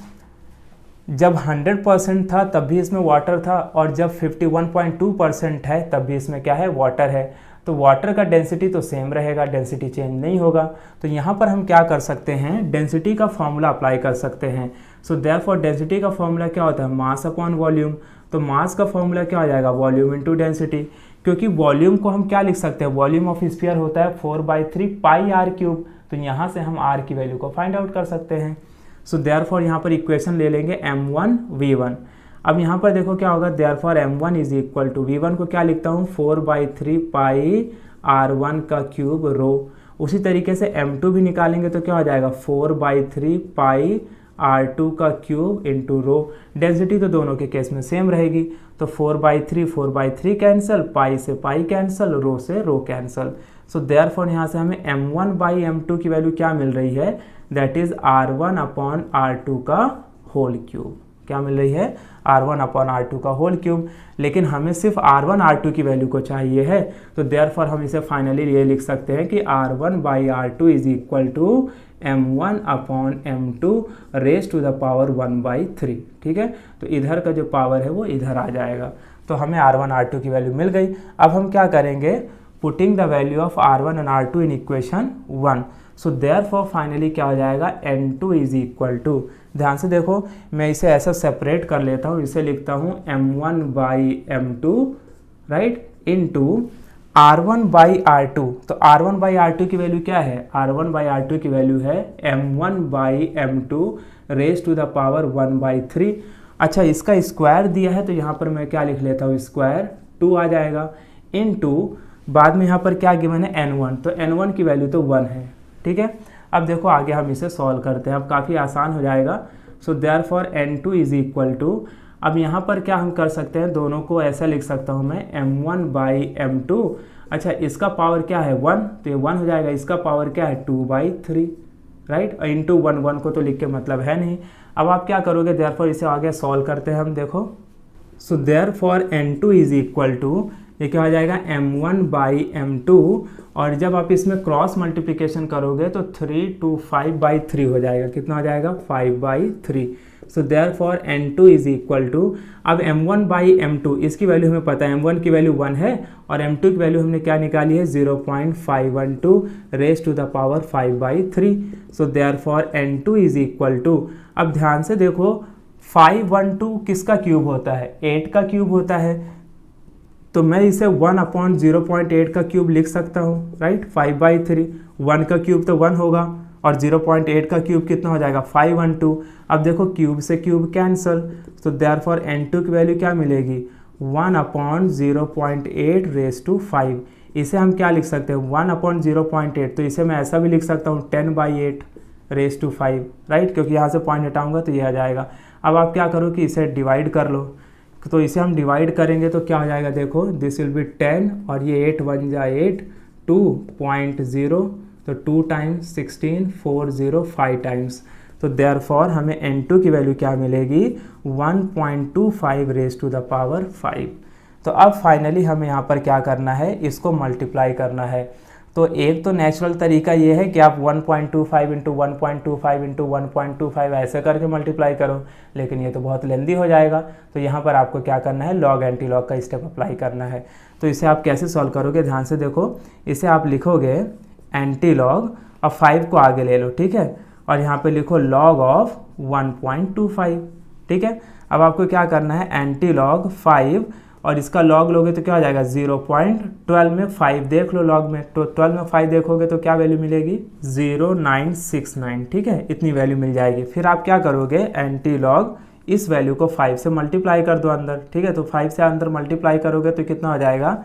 जब 100% था तब भी इसमें वाटर था और जब 51.2% है तब भी इसमें क्या है, वाटर है। तो वाटर का डेंसिटी तो सेम रहेगा, डेंसिटी चेंज नहीं होगा। तो यहाँ पर हम क्या कर सकते हैं, डेंसिटी का फॉर्मूला अप्लाई कर सकते हैं। सो देयरफॉर डेंसिटी का फॉर्मूला क्या होता है, मास अपॉन वॉल्यूम। तो मास का फॉर्मूला क्या हो जाएगा, वॉल्यूम इंटू डेंसिटी, क्योंकि वॉल्यूम को हम क्या लिख सकते हैं, वॉल्यूम ऑफ स्फीयर होता है 4/3 पाई आर क्यूब, तो यहाँ से हम आर की वैल्यू को फाइंड आउट कर सकते हैं। सो देयरफॉर यहाँ पर इक्वेशन ले लेंगे m1v1। अब यहाँ पर देखो क्या होगा, therefore m1 is equal to v1 को क्या लिखता हूँ 4/3 पाई r1 का क्यूब रो। उसी तरीके से m2 भी निकालेंगे तो क्या हो जाएगा 4/3 पाई r2 का क्यूब इंटू रो। डेंसिटी तो दोनों के केस में सेम रहेगी, तो 4/3 कैंसिल, पाई से पाई कैंसिल, रो से रो कैंसिल। सो देयरफॉर यहाँ से हमें m1/m2 की वैल्यू क्या मिल रही है, दैट इज r1/r2 का होल क्यूब। क्या मिल रही है, r1/r2 का होल क्यूब। लेकिन हमें सिर्फ r1/r2 की वैल्यू को चाहिए है, तो देयरफॉर हम इसे फाइनली ये लिख सकते हैं कि r1/r2 is equal to m1/m2 raise to the power 1/3। ठीक है, तो इधर का जो पावर है वो इधर आ जाएगा, तो हमें r1/r2 की वैल्यू मिल गई। अब हम क्या करेंगे, putting the value of r1 and r2 in equation 1। So therefore finally क्या हो जाएगा, n2 इज इक्वल टू, ध्यान से देखो मैं इसे ऐसा सेपरेट कर लेता हूँ, इसे लिखता हूँ m1/m2 राइट इनटू r1/r2। तो r1/r2 की वैल्यू क्या है, r1/r2 की वैल्यू है m1/m2 raise to the power 1/3। अच्छा, इसका स्क्वायर दिया है तो यहाँ पर मैं क्या लिख लेता हूँ, स्क्वायर 2 आ जाएगा, इनटू बाद में यहाँ पर क्या गिवन है n1, तो n1 की वैल्यू तो 1 है। ठीक है, अब देखो आगे हम इसे सॉल्व करते हैं, अब काफ़ी आसान हो जाएगा। So therefore n2 is equal to, अब यहाँ पर क्या हम कर सकते हैं, दोनों को ऐसा लिख सकता हूँ मैं m1/m2। अच्छा, इसका पावर क्या है 1, तो ये 1 हो जाएगा, इसका पावर क्या है 2/3 राइट, इंटू 1 को तो लिख के मतलब है नहीं। अब आप क्या करोगे, देयरफॉर इसे आगे सॉल्व करते हैं हम, देखो। So therefore n2 is equal to, ये क्या हो जाएगा m1/m2, और जब आप इसमें क्रॉस मल्टीप्लिकेशन करोगे तो 3 to 5/3 हो जाएगा, कितना हो जाएगा 5/3। So therefore n2 is equal to, अब m1/m2 इसकी वैल्यू हमें पता है, m1 की वैल्यू 1 है और m2 की वैल्यू हमने क्या निकाली है 0.512 raise to the power 5/3। So therefore n2 is equal to, अब ध्यान से देखो 512 किसका क्यूब होता है, 8 का क्यूब होता है, तो मैं इसे 1/0.8 का क्यूब लिख सकता हूँ राइट, 5/3। 1 का क्यूब तो 1 होगा और 0.8 का क्यूब कितना हो जाएगा 512। अब देखो क्यूब से क्यूब कैंसल, तो देयरफॉर n2 की वैल्यू क्या मिलेगी 1/0.8 रेज टू 5। इसे हम क्या लिख सकते हैं 1/0.8, तो इसे मैं ऐसा भी लिख सकता हूँ 10/8 रेज टू 5 राइट, क्योंकि यहाँ से पॉइंट हटाऊंगा तो ये आ जाएगा। अब आप क्या करो कि इसे डिवाइड कर लो, तो इसे हम डिवाइड करेंगे तो क्या हो जाएगा, देखो दिस विल बी 10 और ये 8 1 जा 8 2.0, तो 2 टाइम्स 16 405 टाइम्स, तो देयरफॉर हमें n2 की वैल्यू क्या मिलेगी 1.25 रेज टू द पावर 5। तो अब फाइनली हमें यहाँ पर क्या करना है, इसको मल्टीप्लाई करना है। तो एक तो नेचुरल तरीका ये है कि आप 1.25 इंटू 1.25 इंटू 1.25 ऐसे करके मल्टीप्लाई करो, लेकिन ये तो बहुत लेंदी हो जाएगा, तो यहाँ पर आपको क्या करना है, लॉग एंटी लॉग का स्टेप अप्लाई करना है। तो इसे आप कैसे सॉल्व करोगे, ध्यान से देखो, इसे आप लिखोगे एंटी लॉग, अब 5 को आगे ले लो, ठीक है, और यहाँ पे लिखो लॉग ऑफ 1.25, ठीक है। अब आपको क्या करना है, एंटी लॉग 5 और इसका लॉग लोगे तो क्या हो जाएगा 0.12 में 5 देख लो लॉग में, तो 12 में 5 देखोगे तो क्या वैल्यू मिलेगी 0969, ठीक है, इतनी वैल्यू मिल जाएगी। फिर आप क्या करोगे, एंटी लॉग इस वैल्यू को 5 से मल्टीप्लाई कर दो अंदर, ठीक है, तो 5 से अंदर मल्टीप्लाई करोगे तो कितना हो जाएगा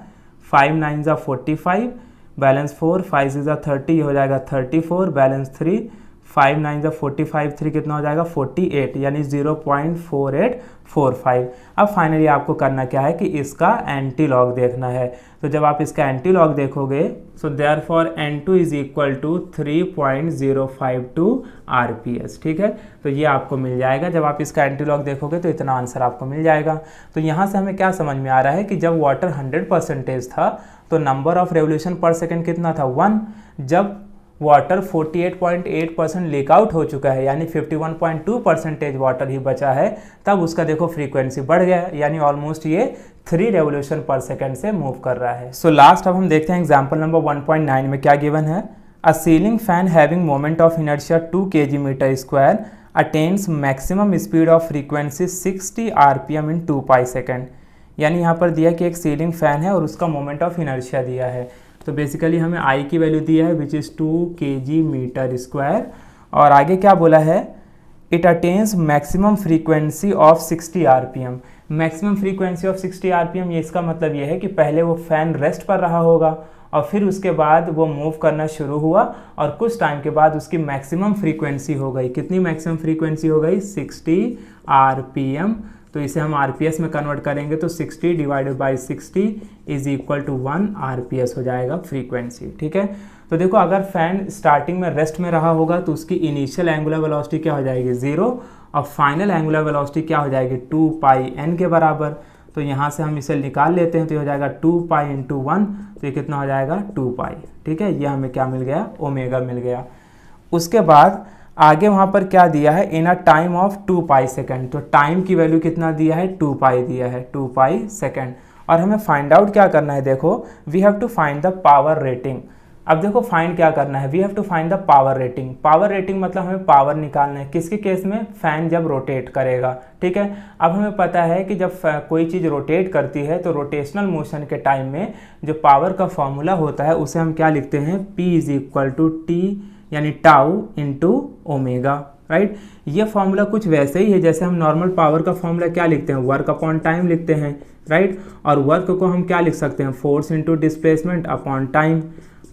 5 9 जा 45, बैलेंस 4, 5 6 जा 30 हो जाएगा 34, बैलेंस 3, 5 9 जा 45, 3 कितना हो जाएगा 48, यानी 0.4845। अब फाइनली आपको करना क्या है कि इसका एंटी लॉग देखना है, तो जब आप इसका एंटी लॉग देखोगे, so therefore n2 is equal to 3.052 RPS, ठीक है, तो ये आपको मिल जाएगा। जब आप इसका एंटी लॉग देखोगे तो इतना आंसर आपको मिल जाएगा। तो यहाँ से हमें क्या समझ में आ रहा है कि जब वाटर 100% था तो नंबर ऑफ रेवोल्यूशन पर सेकेंड कितना था 1, जब वाटर 48.8% लीक आउट हो चुका है यानी 51.2% वाटर ही बचा है, तब उसका देखो फ्रीक्वेंसी बढ़ गया, यानी ऑलमोस्ट ये 3 रेवोल्यूशन पर सेकेंड से मूव कर रहा है। सो लास्ट अब हम देखते हैं एग्जांपल नंबर 1.9 में क्या गिवन है। A ceiling fan having moment of inertia 2 kg metre square attains maximum speed of frequency 60 RPM in 2 pi second. यानी यहाँ पर दिया कि एक सीलिंग फैन है और उसका मोमेंट ऑफ इनर्शिया दिया है। तो बेसिकली हमें आई की वैल्यू दिया है which is 2 kg metre square, और आगे क्या बोला है, it attains maximum frequency of 60 RPM। Maximum frequency of 60 RPM, ये इसका मतलब ये है कि पहले वो फैन रेस्ट पर रहा होगा और फिर उसके बाद वो मूव करना शुरू हुआ और कुछ टाइम के बाद उसकी मैक्सिमम फ्रीक्वेंसी हो गई। कितनी मैक्सिमम फ्रीक्वेंसी हो गई? 60 RPM। तो इसे हम RPS में कन्वर्ट करेंगे तो 60 divided by 60 is equal to 1 RPS हो जाएगा फ्रीक्वेंसी। ठीक है, तो देखो अगर फैन स्टार्टिंग में रेस्ट में रहा होगा तो उसकी इनिशियल एंगुलर वेलोसिटी क्या हो जाएगी? 0, और फाइनल एंगुलर वेलोसिटी क्या हो जाएगी? 2 पाई n के बराबर। तो यहाँ से हम इसे निकाल लेते हैं तो ये हो जाएगा 2 पाई इंटू 1, तो ये कितना हो जाएगा? 2 पाई। ठीक है, ये हमें क्या मिल गया? ओमेगा मिल गया। उसके बाद आगे वहाँ पर क्या दिया है? In a time of 2 pi second. तो टाइम की वैल्यू कितना दिया है? 2 पाई दिया है, 2 पाई सेकेंड। और हमें फाइंड आउट क्या करना है? देखो we have to find the power rating. अब देखो फाइंड क्या करना है? We have to find the power rating. Power rating मतलब हमें पावर निकालना है, किसके केस में? फैन जब रोटेट करेगा। ठीक है, अब हमें पता है कि जब कोई चीज़ रोटेट करती है तो रोटेशनल मोशन के टाइम में जो पावर का फॉर्मूला होता है उसे हम क्या लिखते हैं? P is equal to t यानी टाउ इंटू ओमेगा। राइट, ये फॉर्मूला कुछ वैसे ही है जैसे हम नॉर्मल पावर का फॉर्मूला क्या लिखते हैं? वर्क अपॉन टाइम लिखते हैं। राइट, और वर्क को हम क्या लिख सकते हैं? Force into displacement upon time.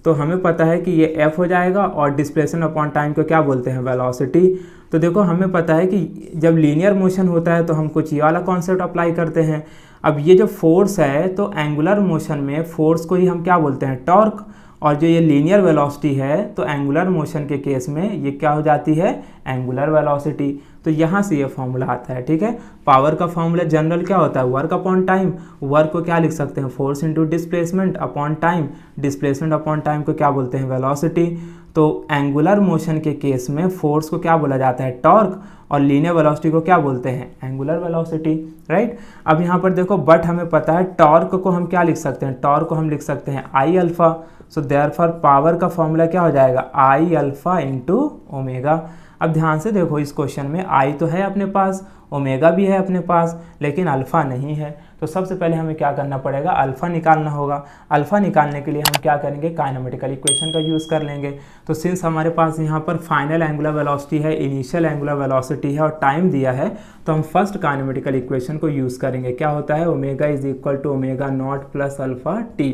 तो हमें पता है कि ये F हो जाएगा और डिस्प्लेसमेंट अपॉन टाइम को क्या बोलते हैं? वेलोसिटी। तो देखो हमें पता है कि जब लीनियर मोशन होता है तो हम कुछ ये वाला कॉन्सेप्ट अप्लाई करते हैं। अब ये जो फोर्स है तो एंगुलर मोशन में फोर्स को ही हम क्या बोलते हैं? टॉर्क। और जो ये लीनियर वेलोसिटी है तो एंगुलर मोशन के केस में ये क्या हो जाती है? Angular velocity. तो यहाँ से ये फॉर्मूला आता है। ठीक है, पावर का फॉर्मूला जनरल क्या होता है? Work upon time. वर्क को क्या लिख सकते हैं? Force into displacement upon time. Displacement upon time को क्या बोलते हैं? वेलोसिटी। तो एंगुलर मोशन के केस में फोर्स को क्या बोला जाता है? टॉर्क, और लीनियर वेलोसिटी को क्या बोलते हैं? Angular velocity. राइट, अब यहाँ पर देखो बट हमें पता है टॉर्क को हम क्या लिख सकते हैं? टॉर्क को हम लिख सकते हैं आई अल्फा। सो देयरफॉर पावर का फॉर्मूला क्या हो जाएगा? आई अल्फा इंटू ओमेगा। अब ध्यान से देखो इस क्वेश्चन में आई तो है अपने पास, ओमेगा भी है अपने पास, लेकिन अल्फा नहीं है। तो सबसे पहले हमें क्या करना पड़ेगा? अल्फा निकालना होगा। अल्फा निकालने के लिए हम क्या करेंगे? काइनेमेटिकल इक्वेशन का यूज़ कर लेंगे। तो सिंस हमारे पास यहाँ पर फाइनल एंगुलर वेलोसिटी है, इनिशियल एंगुलर वेलोसिटी है और टाइम दिया है, तो हम फर्स्ट काइनेमेटिकल इक्वेशन को यूज़ करेंगे। क्या होता है? Omega is equal to omega not plus alpha t.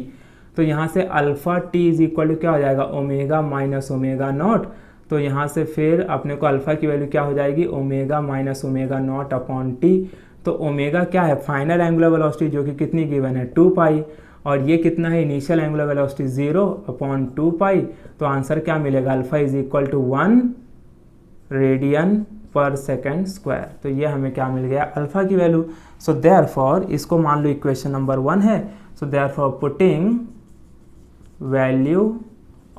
तो यहाँ से alpha t is equal to क्या हो जाएगा? Omega minus omega not. तो यहाँ से फिर अपने को अल्फा की वैल्यू क्या हो जाएगी? Omega minus omega nought upon T. तो ओमेगा क्या है? फाइनल एंगुलर वेलोसिटी जो कि कितनी गिवन है? 2 पाई, और ये कितना है? Initial angular velocity 0 upon 2 pi. तो आंसर क्या मिलेगा? Alpha is equal to 1 radian per second square. तो ये हमें क्या मिल गया? अल्फा की वैल्यू। सो देयरफॉर इसको मान लो इक्वेशन नंबर 1 है। So therefore putting value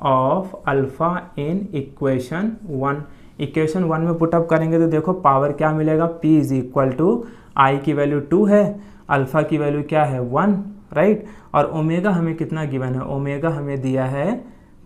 of alpha in equation 1। Equation 1 में पुटअप करेंगे तो देखो पावर क्या मिलेगा? P इज इक्वल टू आई की वैल्यू 2 है, अल्फा की वैल्यू क्या है? 1। राइट, और ओमेगा हमें कितना गिवन है? ओमेगा हमें दिया है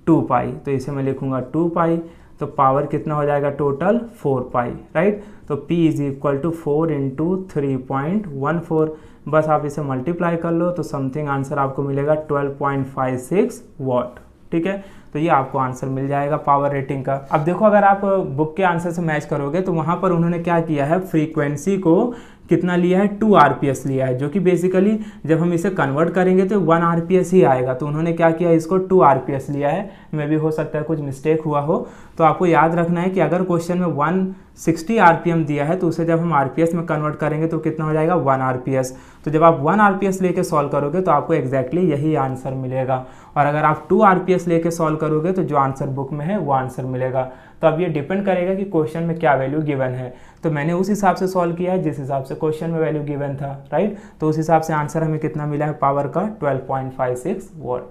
2 पाई। तो इसे मैं लिखूंगा 2 पाई। तो पावर कितना हो जाएगा टोटल? 4 पाई। राइट, तो P is equal to 4 into 3.14। बस आप इसे मल्टीप्लाई कर लो तो समथिंग आंसर आपको मिलेगा 12.56 वॉट। ठीक है, तो ये आपको आंसर मिल जाएगा पावर रेटिंग का। अब देखो अगर आप बुक के आंसर से मैच करोगे तो वहाँ पर उन्होंने क्या किया है? फ्रीक्वेंसी को कितना लिया है? 2 RPS लिया है, जो कि बेसिकली जब हम इसे कन्वर्ट करेंगे तो 1 RPS ही आएगा। तो उन्होंने क्या किया? इसको 2 RPS लिया है। मे भी हो सकता है कुछ मिस्टेक हुआ हो। तो आपको याद रखना है कि अगर क्वेश्चन में 160 RPM दिया है तो उसे जब हम RPS में कन्वर्ट करेंगे तो कितना हो जाएगा? 1 RPS। तो जब आप 1 RPS लेके सॉल्व करोगे तो आपको एग्जैक्टली यही आंसर मिलेगा, और अगर आप 2 RPS लेके सॉल्व करोगे तो जो आंसर बुक में है वो आंसर मिलेगा। तो अब ये डिपेंड करेगा कि क्वेश्चन में क्या वैल्यू गिवन है। तो मैंने उस हिसाब से सॉल्व किया है जिस हिसाब से क्वेश्चन में वैल्यू गिवन था। राइट, तो उस हिसाब से आंसर हमें कितना मिला है पावर का? 12.56 वॉट।